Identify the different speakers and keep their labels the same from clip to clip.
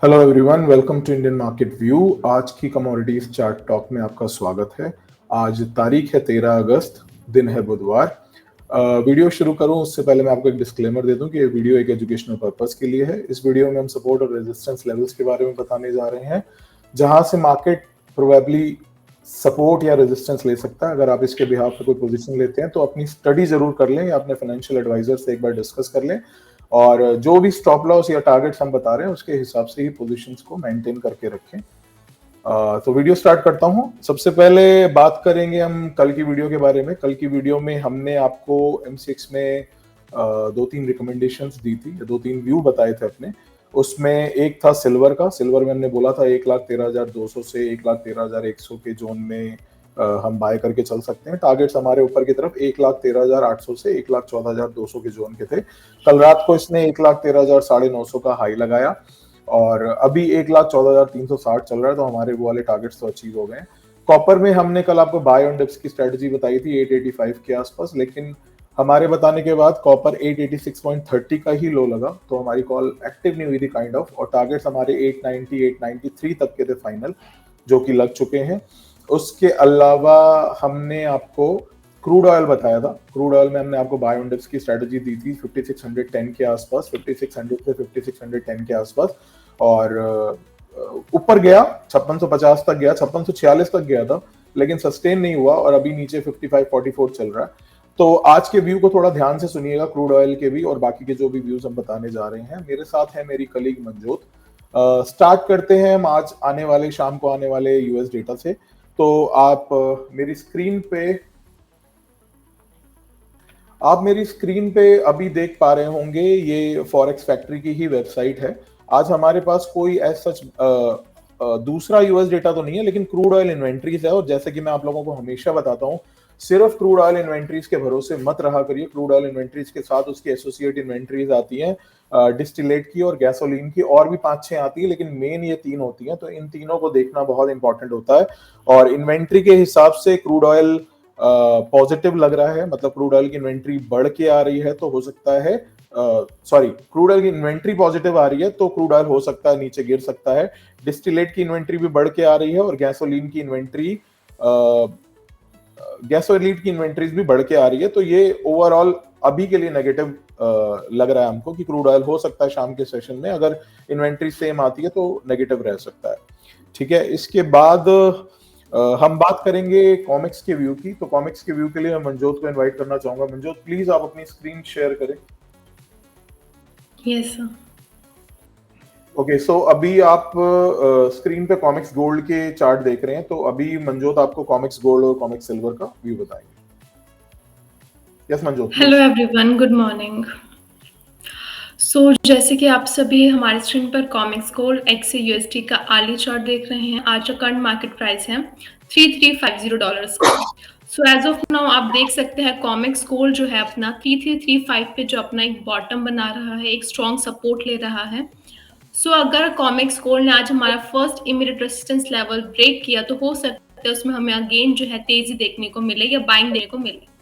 Speaker 1: Hello everyone, welcome to Indian market view. आज की commodities chart talk में आपका स्वागत है। आज तारीख है 13 अगस्त, दिन है बुधवार। वीडियो शुरू करूं उससे पहले मैं आपको एक डिस्क्लेमर दे दूं कि ये वीडियो एक एजुकेशनल पर्पस के लिए है। इस वीडियो में हम सपोर्ट और रेजिस्टेंस लेवल्स के बारे में बताने जा रहे हैं, जहां से मार्केट प्रोबेबली सपोर्ट या रेजिस्टेंस ले सकता है। अगर आप इसके बिहाफ पे कोई पोजीशन लेते हैं तो अपनी स्टडी जरूर कर लें या अपने फाइनेंशियल एडवाइजर से एक बार डिस्कस कर लें, और जो भी स्टॉप लॉस या टारगेट्स हम बता रहे हैं उसके हिसाब से ही पोजीशंस को मेंटेन करके रखें। तो वीडियो स्टार्ट करता हूं। सबसे पहले बात करेंगे हम कल की वीडियो के बारे में। कल की वीडियो में हमने आपको M6 में दो तीन रिकमेंडेशंस दी थी, दो तीन व्यू बताए थे अपने। उसमें एक था सिल्वर का। सिल्वर में हमने बोला था 1,13,200 से 1,13,100 के जोन में हम बाय करके चल सकते हैं। टारगेट्स हमारे ऊपर की तरफ 1,13,800 से 1,14,200 के जोन के थे। कल रात को इसने 1,13,950 का हाई लगाया और अभी 1,14,360 चल रहा है, तो हमारे वो वाले टारगेट्स तो अचीव हो गए। कॉपर में हमने कल आपको बाय ऑन डिप्स की स्ट्रेटजी बताई थी 885 के आसपास, लेकिन हमारे बताने के बाद कॉपर 886.30 का ही लो लगा, तो हमारी कॉल एक्टिव नहीं हुई थी काइंड ऑफ, और टारगेट्स हमारे 890 893 तक के थे फाइनल, जो कि लग चुके हैं। उसके अलावा हमने आपको क्रूड ऑयल बताया था। क्रूड ऑयल में हमने आपको बाय ऑन डिप्स की स्ट्रेटजी दी थी 5610 के आसपास, 5600 से 5610 के आसपास, और ऊपर गया 5650 तक गया, 5646 तक गया था, लेकिन सस्टेन नहीं हुआ और अभी नीचे 5544 चल रहा है। तो आज के व्यू को थोड़ा ध्यान से सुनिएगा, क्रूड ऑयल के भी और बाकी के जो भी व्यूज हम बताने जा रहे हैं। मेरे साथ है मेरी कलीग मंजोत। स्टार्ट करते हैं हम आज आने वाले शाम को आने वाले यूएस डेटा से। तो आप मेरी स्क्रीन पे अभी देख पा रहे होंगे, ये फॉरेक्स फैक्ट्री की ही वेबसाइट है। आज हमारे पास कोई ऐसा सच दूसरा यूएस डेटा तो नहीं है, लेकिन क्रूड ऑयल इन्वेंट्रीज है। और जैसे कि मैं आप लोगों को हमेशा बताता हूँ, सिर्फ क्रूड ऑयल इन्वेंट्रीज के भरोसे मत रहा करिए। क्रूड ऑयल इन्वेंट्रीज के साथ उसकी एसोसिएट इन्वेंट्रीज आती हैं, डिस्टिलेट की और गैसोलीन की, और भी 5-6 आती है, लेकिन मेन ये 3 होती हैं। तो इन तीनों को देखना बहुत इंपॉर्टेंट होता है। और इन्वेंट्री के हिसाब से क्रूड ऑयल पॉजिटिव लग रहा है, मतलब क्रूड ऑयल की इन्वेंट्री बढ़ के आ रही है, तो हो सकता है क्रूड ऑयल की इन्वेंट्री पॉजिटिव आ रही है तो क्रूड ऑयल हो सकता है नीचे गिर सकता है। डिस्टिलेट की इन्वेंट्री भी बढ़ के आ रही है और गैसोलीन की इन्वेंट्रीज भी बढ़ के आ रही है। तो ये ओवरऑल अभी के लिए नेगेटिव लग रहा है हमको कि क्रूड ऑयल हो सकता है शाम के सेशन में, अगर इन्वेंट्री सेम आती है तो नेगेटिव रह सकता है। ठीक है, इसके बाद हम बात करेंगे कॉमिक्स के व्यू की। तो कॉमिक्स के व्यू के लिए मैं मंजोत को इनवाइट करना चाहूंगा। मंजोत, प्लीज आप अपनी स्क्रीन शेयर करें।
Speaker 2: Yes sir.
Speaker 1: ओके, सो अभी आप स्क्रीन पे कॉमिक्स गोल्ड के चार्ट देख रहे हैं। तो अभी मंजोत आपको कॉमिक्स गोल्ड और कॉमिक्स सिल्वर का व्यू बताएंगे। Yes Manjot,
Speaker 2: hello
Speaker 1: please.
Speaker 2: Everyone, good morning. So जैसे कि आप सभी हमारे स्क्रीन पर कॉमिक्स गोल्ड एक्से यूएसडी का आर्ली चार्ट देख रहे हैं। आज का करंट मार्केट प्राइस है $3350 का। सो एज ऑफ नाउ आप देख सकते हैं कॉमिक्स गोल्ड जो है अपना 3335 पे जो अपना एक बॉटम बना रहा है, एक स्ट्रॉन्ग सपोर्ट ले रहा है। सो अगर कॉमिक्स गोल्ड ने आज हमारा first immediate resistance level break किया तो हो सकता है उसमें हमें अगेन जो है तेजी देखने को मिले या बाइंग देखने को मिले।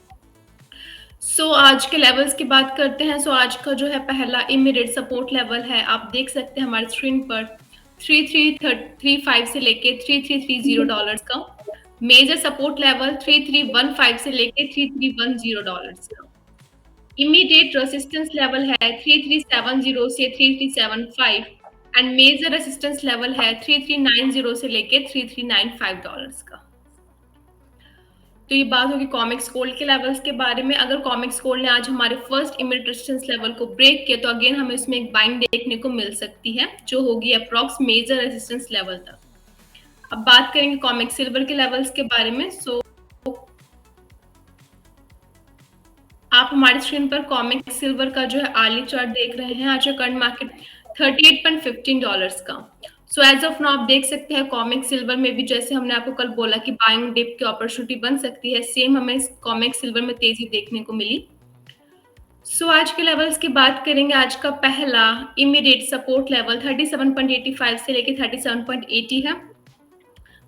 Speaker 2: आज के लेवल्स की बात करते हैं। आज का जो है पहला इमीडिएट सपोर्ट लेवल है, आप देख सकते हैं हमारे स्क्रीन पर 3335 से लेके $3330 का। मेजर सपोर्ट लेवल 3315 से लेके $3310 का। इमीडिएट रेजिस्टेंस लेवल है 3370 से 3375 एंड मेजर रेजिस्टेंस लेवल है 3390 से लेके $3395 का। तो ये बात होगी कॉमिक्स गोल्ड के लेवल्स के बारे में। अगर कॉमिक्स गोल्ड ने आज हमारे फर्स्ट इमीडिएट रेजिस्टेंस लेवल को ब्रेक किया तो अगेन हमें इसमें एक बाइंग देखने को मिल सकती है, जो होगी अप्रॉक्स मेजर रेजिस्टेंस लेवल तक। अब बात करेंगे कॉमिक्स सिल्वर के लेवल्स के बारे में। आप हमारे स्क्रीन पर कॉमिक्स सिल्वर का जो है आर्ली चार्ट देख रहे हैं। आज का करंट मार्केट $38.15 का। एज ऑफ नाउ आप देख सकते हैं कॉमिक्स सिल्वर में भी, जैसे हमने आपको कल बोला कि बाइंग डिप की अपॉर्चुनिटी बन सकती है, सेम हमें कॉमिक्स सिल्वर में तेजी देखने को मिली। आज के लेवल्स की बात करेंगे। आज का पहला इमीडिएट सपोर्ट लेवल 37.85 से लेके 37.80 है।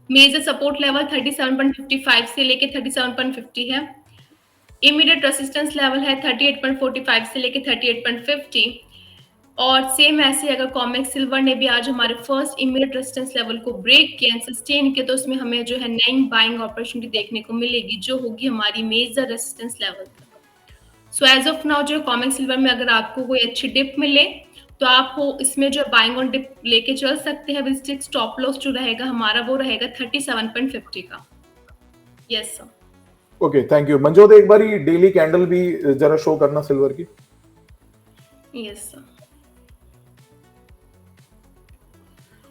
Speaker 2: मेजर सपोर्ट लेवल 37.55 से लेके 37.50 है। इमीडिएट रेजिस्टेंस लेवल है 38.45 से लेके 38.50। और सेम ऐसे अगर कॉमेक्स सिल्वर ने भी आज हमारे फर्स्ट इमीडिएट रेजिस्टेंस लेवल को ब्रेक किया एंड सस्टेन किया, तो उसमें हमें जो है नई बाइंग अपॉर्चुनिटी देखने को मिलेगी, जो होगी हमारी मेजर रेजिस्टेंस लेवल तक। सो एज ऑफ नाउ जो कॉमेक्स सिल्वर में अगर आपको कोई अच्छी डिप मिले तो आप हो इसमें जो बाइंग ऑन डिप लेके चल सकते हैं। विद स्टिक स्टॉप लॉस जो रहेगा हमारा वो रहेगा 37.50 का। Yes sir.
Speaker 1: Okay, thank you Manjot. एक बार डेली कैंडल भी जरा शो करना सिल्वर की।
Speaker 2: Yes sir.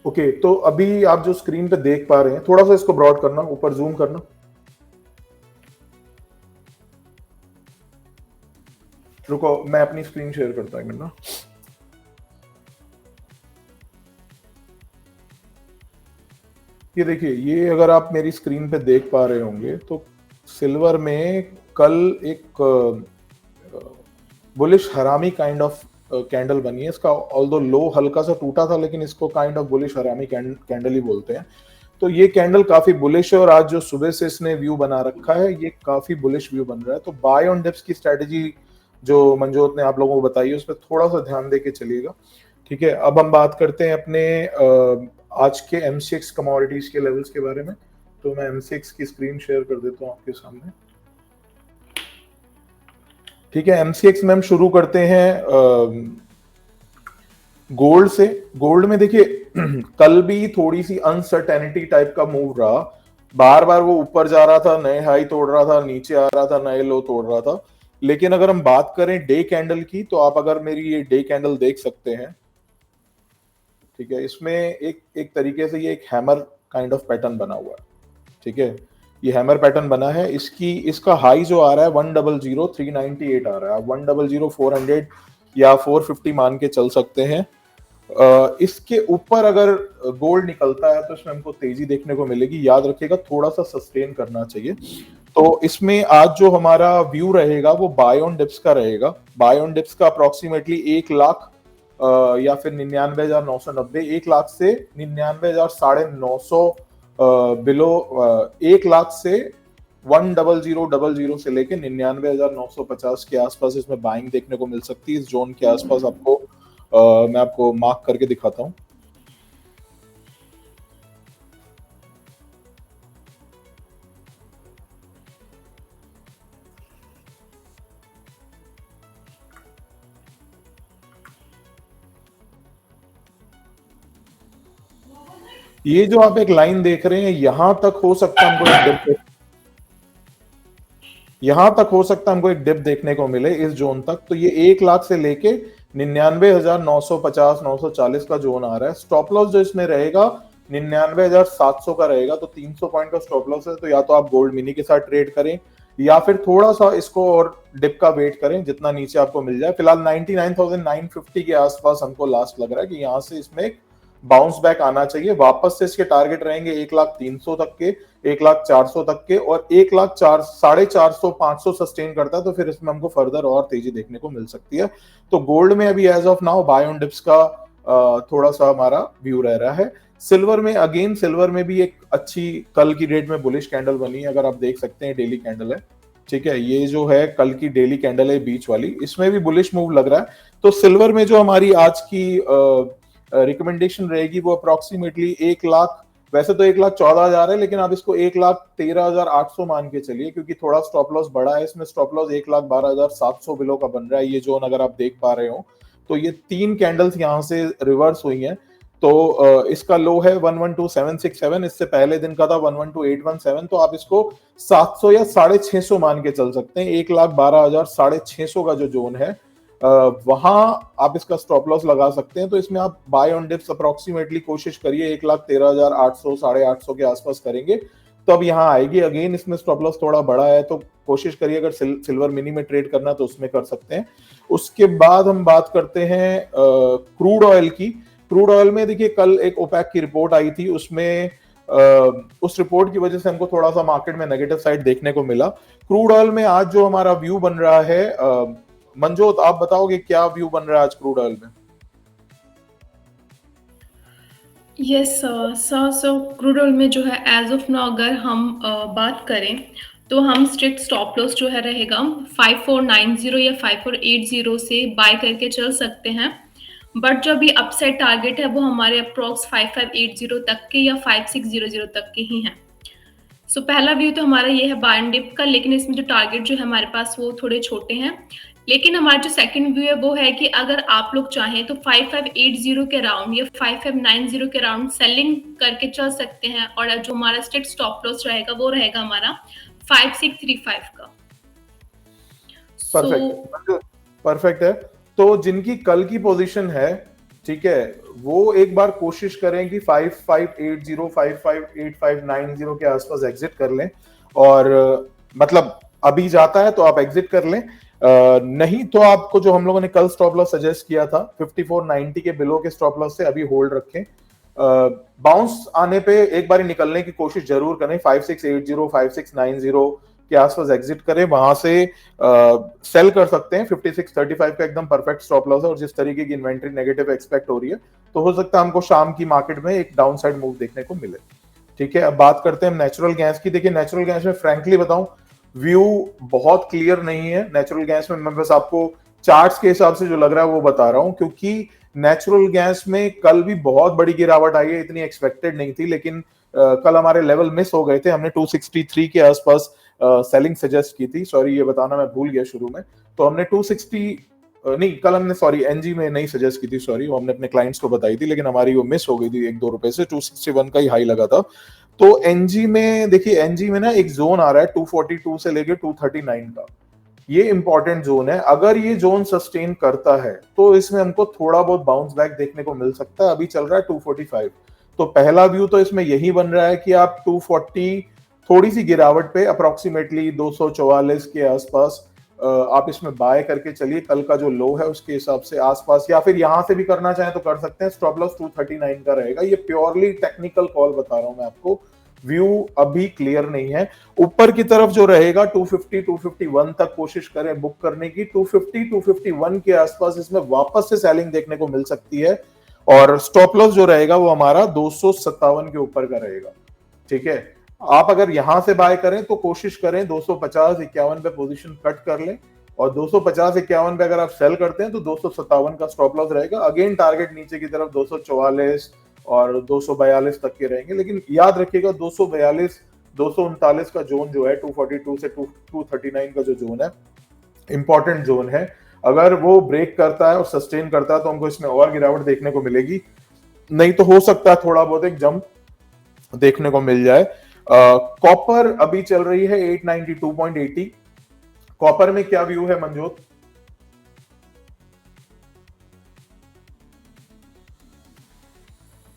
Speaker 1: ओके, तो अभी आप जो स्क्रीन पे देख पा रहे हैं, थोड़ा सा इसको ब्रॉड करना, ऊपर जूम करना। रुको, मैं अपनी स्क्रीन शेयर करता हूं एक मिनट ना। ये देखिए, ये अगर आप मेरी स्क्रीन पे देख पा रहे होंगे तो सिल्वर में कल एक बुलिश हरामी काइंड ऑफ कैंडल बनी है। इसका ऑल्दो लो हल्का सा टूटा था, लेकिन इसको kind of bullish harami candle ही बोलते हैं। तो ये कैंडल काफी बुलिश है और आज जो सुबह से इसने व्यू बना रखा है, ये काफी बुलिश व्यू बन रहा है। तो बाय ऑन डिप्स की स्ट्रेटेजी जो मंजोत ने आप लोगों को बताई है, उस पर थोड़ा सा ध्यान देके चलिएगा। ठीक है, अब हम बात करते हैं अपने आज के MCX कमोडिटीज के लेवल्स के बारे में। तो मैं MCX की स्क्रीन शेयर कर देता हूं आपके सामने। ठीक है, MCX में हम शुरू करते हैं गोल्ड से। गोल्ड में देखिए कल भी थोड़ी सी अनसर्टेनिटी टाइप का मूव रहा। बार बार वो ऊपर जा रहा था, नए हाई तोड़ रहा था, नीचे आ रहा था, नए लो तोड़ रहा था। लेकिन अगर हम बात करें डे कैंडल की, तो आप अगर मेरी ये डे कैंडल देख सकते हैं। ठीक है, इसमें एक तरीके से ये एक हैमर काइंड ऑफ पैटर्न बना हुआ है। ठीक है, ये हैमर पैटर्न बना है। इसका हाई जो आ रहा है 100,398 आ रहा है। आप 100,400 या 450 मान के चल सकते हैं। इसके ऊपर अगर गोल्ड निकलता है तो इसमें हमको तेजी देखने को मिलेगी। याद रखिएगा, थोड़ा सा सस्टेन करना चाहिए। तो इसमें आज जो हमारा व्यू रहेगा वो बाय ऑन डिप्स का रहेगा। बाय ऑन डिप्स का अप्रोक्सीमेटली 1 लाख या फिर 99,990, 1 लाख से 99,950 बिलो 1 लाख से 100,000 से लेके 99,950 के आसपास इसमें बाइंग देखने को मिल सकती है। इस जोन के आसपास आपको मैं आपको मार्क करके दिखाता हूं। ये जो आप एक लाइन देख रहे हैं, यहां तक हो सकता है हमको एक डिप देखने को मिले इस जोन तक। तो ये 1 लाख से लेके 99,950 940 का जोन आ रहा है। स्टॉप लॉस जो इसमें रहेगा 99,700 का रहेगा। तो 300 पॉइंट का स्टॉप लॉस है। तो या तो आप गोल्ड मिनी के साथ ट्रेड करें या फिर थोड़ा सा इसको और डिप का वेट करें, जितना नीचे आपको मिल जाए। फिलहाल 99,950 के आसपास हमको लास्ट लग रहा है कि यहाँ से इसमें एक बाउंस बैक आना चाहिए। वापस से इसके टारगेट रहेंगे 1,300,000 तक के, 1,400,000 तक के, और 1,400,000 500 सस्टेन करता है तो फिर इसमें हमको फर्दर और तेजी देखने को मिल सकती है। तो गोल्ड में अभी as of now buy on dips का थोड़ा सा हमारा व्यू रह रहा है। सिल्वर में अगेन, सिल्वर में भी एक अच्छी कल की डेट में बुलिश कैंडल बनी है। अगर आप देख सकते हैं, डेली कैंडल है। ठीक है, ये जो है कल की डेली कैंडल है बीच वाली, इसमें भी बुलिश मूव लग रहा है। तो सिल्वर में जो हमारी आज की रिकमेंडेशन रहेगी वो अप्रोक्सीमेटली 1 लाख, वैसे तो 1,14,000 है, लेकिन आप इसको 1,13,800 मान के चलिए, क्योंकि थोड़ा स्टॉप लॉस बड़ा है। इसमें स्टॉप लॉस 1,12,700 बिलो का बन रहा है। ये जोन अगर आप देख पा रहे हो, तो ये 3 कैंडल्स यहाँ से रिवर्स हुई हैं। तो इसका लो है 112,767, इससे पहले दिन का था 112,817। तो आप इसको 700 या 650 मान के चल सकते हैं। 1,12,650 का जो जोन है वहां आप इसका स्टॉप लॉस लगा सकते हैं। तो इसमें आप बाय ऑन डिप्स अप्रोक्सीमेटली कोशिश करिए 1,13,800 850 के आसपास करेंगे तो अब यहाँ आएगी। अगेन इसमें स्टॉप लॉस थोड़ा बड़ा है, तो कोशिश करिए अगर सिल्वर मिनी में ट्रेड करना तो उसमें कर सकते हैं। उसके बाद हम बात करते हैं क्रूड ऑयल की। क्रूड ऑयल में देखिए कल एक ओपेक की रिपोर्ट आई थी, उसमें उस रिपोर्ट की वजह से हमको थोड़ा सा मार्केट में नेगेटिव साइड देखने को मिला। क्रूड ऑयल में आज जो हमारा व्यू बन रहा है, मंजोत आप बताओगे क्या व्यू बन रहा है आज क्रूड ऑयल में?
Speaker 2: Yes sir. So crude oil में जो है एज ऑफ नाउ अगर हम बात करें तो हम स्ट्रिक्ट स्टॉप लॉस जो है रहेगा 5490 या 5480 से बाय करके चल सकते हैं। बट जो अभी अपसाइड टारगेट है वो हमारे अप्रोक्स 5580 तक के या 5600 तक के ही हैं। सो पहला व्यू तो हमारा ये है बाय एंड डिप का, लेकिन इसमें जो टारगेट जो है हमारे पास वो थोड़े छोटे हैं। लेकिन हमारा जो सेकंड व्यू है वो है कि अगर आप लोग चाहें तो 5580 के राउंड या 5590 के राउंड सेलिंग करके चल सकते हैं, और जो हमारा स्ट्रिक्ट स्टॉप लॉस रहेगा वो रहेगा हमारा 5635 का। सो
Speaker 1: परफेक्ट है। तो जिनकी कल की पोजीशन है, ठीक है, वो एक बार कोशिश करें कि 5580 558590 के आसपास एग्जिट कर लें। और मतलब अभी जाता है तो आप एग्जिट कर लें, नहीं तो आपको जो हम लोगों ने कल स्टॉप लॉस सजेस्ट किया था 5490 के बिलो के स्टॉप लॉस से अभी होल्ड रखें। बाउंस आने पे एक बार निकलने की कोशिश जरूर करें, 5680 5690 के आसपास एग्जिट करें, वहां से सेल कर सकते हैं। 5635 का एकदम परफेक्ट स्टॉप लॉस है, और जिस तरीके की इन्वेंट्री नेगेटिव एक्सपेक्ट हो रही है तो हो सकता है हमको शाम की मार्केट में एक डाउन साइड मूव देखने को मिले। ठीक है, अब बात करते हैं हम नेचुरल गैस की। देखिए नेचुरल गैस में फ्रैंकली बताऊं, व्यू बहुत क्लियर नहीं है नेचुरल गैस में। मैं बस आपको चार्ट्स के हिसाब से जो लग रहा है वो बता रहा हूं, क्योंकि नेचुरल गैस में कल भी बहुत बड़ी गिरावट आई है, इतनी एक्सपेक्टेड नहीं थी, लेकिन कल हमारे लेवल मिस हो गए थे। हमने 263 के आसपास सेलिंग सजेस्ट की थी, सॉरी ये बताना मैं भूल गया शुरू में। तो हमने 260 नहीं, कल हमने सॉरी एनजी में नहीं सजेस्ट की थी, सॉरी, वो हमने अपने क्लाइंट्स को बताई थी, लेकिन हमारी वो मिस हो गई थी 1-2 रुपए से। 261 का ही हाई लगा था। तो एनजी में देखिए, एनजी में ना एक जोन आ रहा है 242 से लेके 239 का, ये इंपॉर्टेंट जोन है। अगर ये जोन सस्टेन करता है तो इसमें हमको थोड़ा बहुत बाउंस बैक देखने को मिल सकता है। अभी चल रहा है 245, तो पहला व्यू तो इसमें यही बन रहा है कि आप 240 थोड़ी सी गिरावट पे अप्रोक्सीमेटली 244 के आसपास आप इसमें बाय करके चलिए। कल का जो लो है उसके हिसाब से आसपास, या फिर यहां से भी करना चाहें तो कर सकते हैं। स्टॉप लॉस 239 का रहेगा। ये प्योरली टेक्निकल कॉल बता रहा हूं मैं आपको, व्यू अभी क्लियर नहीं है। ऊपर की तरफ जो रहेगा 250 251 तक कोशिश करें बुक करने की। 250 251 के आसपास इसमें वापस से सेलिंग देखने को मिल सकती है, और स्टॉप लॉस जो रहेगा वो हमारा 257 के ऊपर का रहेगा। ठीक है, आप अगर यहां से बाय करें तो कोशिश करें 250-51 पे पोजीशन कट कर लें, और 250-51 पे अगर आप सेल करते हैं तो 257 का स्टॉप लॉस रहेगा। अगेन टारगेट नीचे की तरफ 244 और 242 तक के रहेंगे, लेकिन याद रखिएगा 242 239 का जोन जो है 242 से 239 का जो जोन है इंपॉर्टेंट जोन है। अगर वो ब्रेक करता है और सस्टेन करता है तो हमको इसमें और गिरावट देखने को मिलेगी, नहीं तो हो सकता है थोड़ा बहुत एक जंप देखने को मिल जाए। कॉपर अभी चल रही है 892.80। कॉपर में क्या व्यू है मनजोत?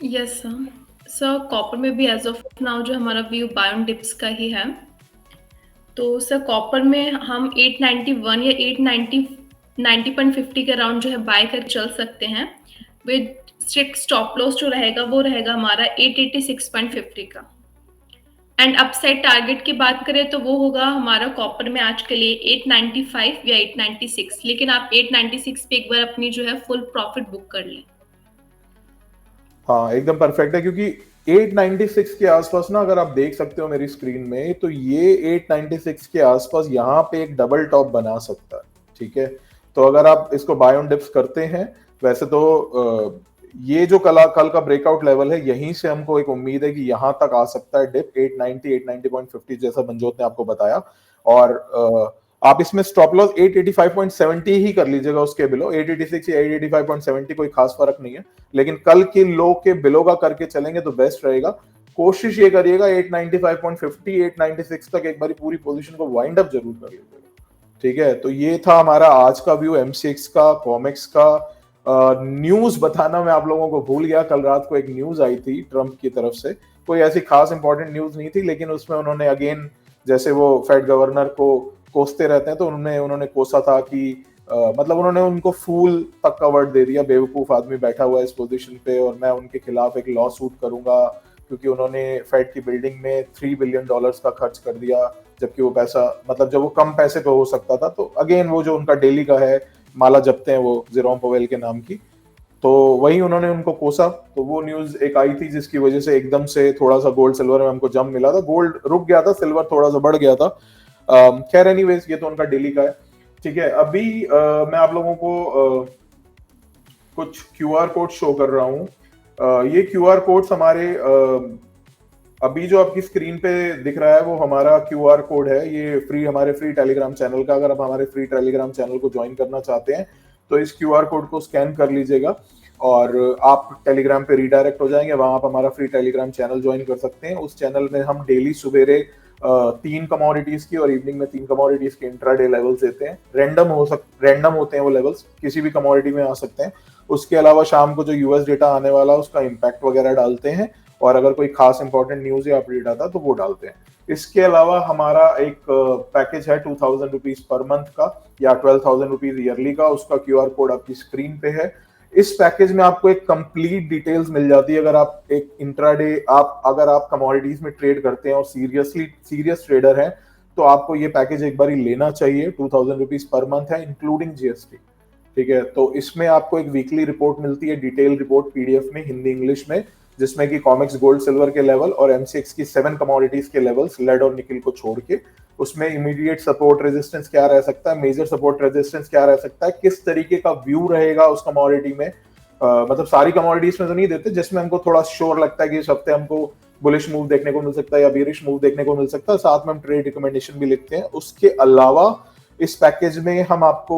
Speaker 2: यस सर, कॉपर में भी एज ऑफ नाउ जो हमारा व्यू बाय ऑन डिप्स का ही है। तो सर कॉपर में हम 891 या 890.50 के अराउंड जो है बाय कर चल सकते हैं, विद स्ट्रिक्ट स्टॉप लॉस जो रहेगा वो रहेगा हमारा 886.50 का। एंड अपसाइड टारगेट की बात करें तो वो होगा हमारा कॉपर में आज के लिए 895 या 896, लेकिन आप 896 पे एक बार अपनी जो है फुल प्रॉफिट बुक कर लें।
Speaker 1: हाँ एकदम परफेक्ट है, क्योंकि 896 के आसपास ना, अगर आप देख सकते हो मेरी स्क्रीन में, तो ये 896 के आसपास यहाँ पे एक डबल टॉप बना सकता है। ठीक है, तो अगर आप इसको बाय ऑन डिप्स करते हैं, वैसे तो ये जो कल का ब्रेकआउट लेवल है, यहीं से हमको एक उम्मीद है कि यहाँ तक आ सकता है डिप 890 890.50 जैसा मनजोत ने आपको बताया। और आप इसमें स्टॉप लॉस 885.70 ही कर लीजिएगा, उसके बिलो 886 या 885.70 कोई खास फर्क नहीं है, लेकिन कल के लो के बिलो का करके चलेंगे तो बेस्ट रहेगा। कोशिश ये करिएगा 895.50 896 तक एक बारी पूरी पोजीशन को वाइंड अप जरूर कर लीजिएगा। ठीक है, तो ये था हमारा आज का व्यू एमसीएक्स का, कॉमेक्स का। न्यूज बताना मैं आप लोगों को भूल गया, कल रात को एक न्यूज आई थी ट्रंप की तरफ से। कोई ऐसी खास इंपॉर्टेंट न्यूज नहीं थी, लेकिन उसमें उन्होंने अगेन, जैसे वो फेड गवर्नर को कोसते रहते हैं, तो उन्होंने कोसा था कि मतलब उन्होंने उनको फूल तक का वर्ड दे दिया, बेवकूफ आदमी बैठा हुआ है इस पोजीशन पे, और मैं उनके खिलाफ एक लॉ सूट करूंगा क्योंकि उन्होंने फेड की बिल्डिंग में $3 बिलियन का खर्च कर दिया, जबकि वो पैसा, मतलब जब वो कम पैसे पे हो सकता था। तो अगेन वो जो उनका डेली का है, माला जपते हैं वो जेरोम पवेल के नाम की, तो वही उन्होंने उनको कोसा। तो वो न्यूज एक आई थी जिसकी वजह से एकदम से थोड़ा सा गोल्ड सिल्वर में हमको जंप मिला था। गोल्ड रुक गया था, सिल्वर थोड़ा सा बढ़ गया था। खैर एनीवेज, ये तो उनका डेली का है। ठीक है, अभी मैं आप लोगों को कुछ QR कोड शो कर रहा हूँ। ये QR कोड्स हमारे अभी जो आपकी स्क्रीन पे दिख रहा है वो हमारा QR कोड है। ये हमारे फ्री टेलीग्राम चैनल का, अगर आप हमारे फ्री टेलीग्राम चैनल को ज्वाइन करना चाहते हैं तो इस QR कोड को स्कैन कर लीजिएगा और आप टेलीग्राम पे रीडायरेक्ट हो जाएंगे। वहां आप हमारा फ्री टेलीग्राम चैनल ज्वाइन कर सकते हैं। उस चैनल में हम डेली सवेरे 3 कमोडिटीज की और इवनिंग में 3 कमोडिटीज के इंट्राडे लेवल्स देते हैं। रैंडम होते हैं वो लेवल्स, किसी भी कमोडिटी में आ सकते हैं। उसके अलावा शाम को जो यूएस डेटा आने वाला है उसका इम्पैक्ट वगैरह डालते हैं और अगर कोई खास इंपॉर्टेंट न्यूज या अपडेट आता है तो वो डालते हैं। इसके अलावा हमारा एक पैकेज है 2000 रुपीज पर मंथ का या 12,000 रुपीज ईयरली का। उसका QR कोड आपकी स्क्रीन पे है। इस पैकेज में आपको एक कंप्लीट डिटेल्स मिल जाती है। अगर आप एक इंट्राडे अगर आप कमोडिटीज में ट्रेड करते हैं और सीरियस ट्रेडर हैं तो आपको ये पैकेज एक बार ही लेना चाहिए। 2000 रुपीज पर मंथ है इंक्लूडिंग GST। ठीक है, तो इसमें आपको एक वीकली रिपोर्ट मिलती है, डिटेल रिपोर्ट PDF में, हिंदी इंग्लिश में, जिसमें कि कॉमेक्स गोल्ड सिल्वर के लेवल और MCX की 7 कमोडिटीज के लेवल्स लेड और निकल को छोड़ के, उसमें इमीडिएट सपोर्ट रेजिस्टेंस क्या रह सकता है, मेजर सपोर्ट रेजिस्टेंस क्या रह सकता है, किस तरीके का व्यू रहेगा उस कमोडिटी में। मतलब सारी कमोडिटीज में तो नहीं देते, जिसमें हमको थोड़ा श्योर लगता है कि इस हफ्ते हमको बुलिश मूव देखने को मिल सकता है या बेरिश मूव देखने को मिल सकता है। साथ में हम ट्रेड रिकमेंडेशन भी लिखते हैं। उसके अलावा इस पैकेज में हम आपको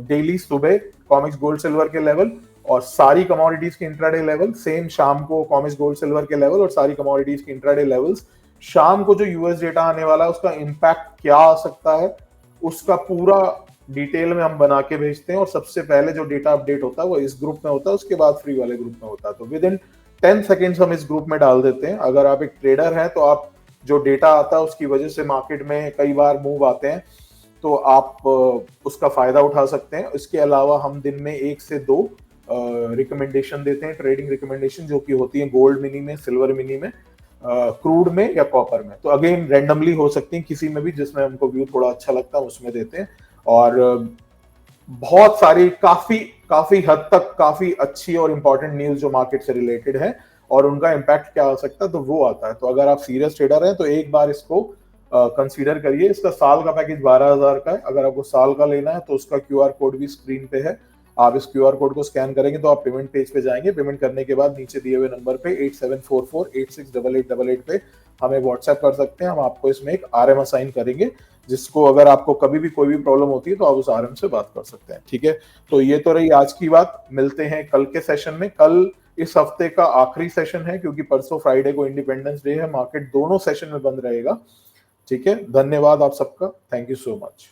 Speaker 1: डेली सुबह कॉमेक्स गोल्ड सिल्वर के लेवल और सारी कमोडिटीज के इंट्राडे लेवल, सेम शाम को कॉमेक्स गोल्ड सिल्वर के लेवल और सारी कमोडिटीज के इंट्राडे लेवल्स, शाम को जो यूएस डेटा आने वाला है उसका इम्पैक्ट क्या आ सकता है उसका पूरा डिटेल में हम बना के भेजते हैं। और सबसे पहले जो डेटा अपडेट होता है वो इस ग्रुप में होता है, उसके बाद फ्री वाले ग्रुप में होता है। तो विद इन 10 सेकेंड्स हम इस ग्रुप में डाल देते हैं। अगर आप एक ट्रेडर हैं तो आप जो डेटा आता है उसकी वजह से मार्केट में कई बार मूव आते हैं तो आप उसका फायदा उठा सकते हैं। इसके अलावा हम दिन में 1 से 2 रिकमेंडेशन देते हैं, ट्रेडिंग रिकमेंडेशन, जो कि होती है गोल्ड मिनी में, सिल्वर मिनी में, क्रूड में या कॉपर में। तो अगेन रैंडमली हो सकती है, किसी में भी जिसमें हमको व्यू थोड़ा अच्छा लगता है उसमें देते हैं। और बहुत सारी काफी हद तक काफी अच्छी और इंपॉर्टेंट न्यूज जो मार्केट से रिलेटेड है और उनका इम्पैक्ट क्या हो सकता है तो वो आता है। तो अगर आप सीरियस ट्रेडर हैं तो एक बार इसको कंसीडर करिए। इसका साल का पैकेज 12,000 का है। अगर आपको साल का लेना है तो उसका QR कोड भी स्क्रीन पे है। आप इस QR कोड को स्कैन करेंगे तो आप पेमेंट पेज पे जाएंगे। पेमेंट करने के बाद नीचे दिए हुए नंबर पे 8744868888 पे हमें व्हाट्सएप कर सकते हैं। हम आपको इसमें एक RM असाइन करेंगे, जिसको अगर आपको कभी भी कोई भी प्रॉब्लम होती है तो आप उस RM से बात कर सकते हैं। ठीक है, तो ये तो रही आज की बात। मिलते हैं कल के सेशन में। कल इस हफ्ते का आखिरी सेशन है क्योंकि परसों फ्राइडे को इंडिपेंडेंस डे है। मार्केट दोनों सेशन में बंद रहेगा। ठीक है, धन्यवाद आप सबका। Thank you so much.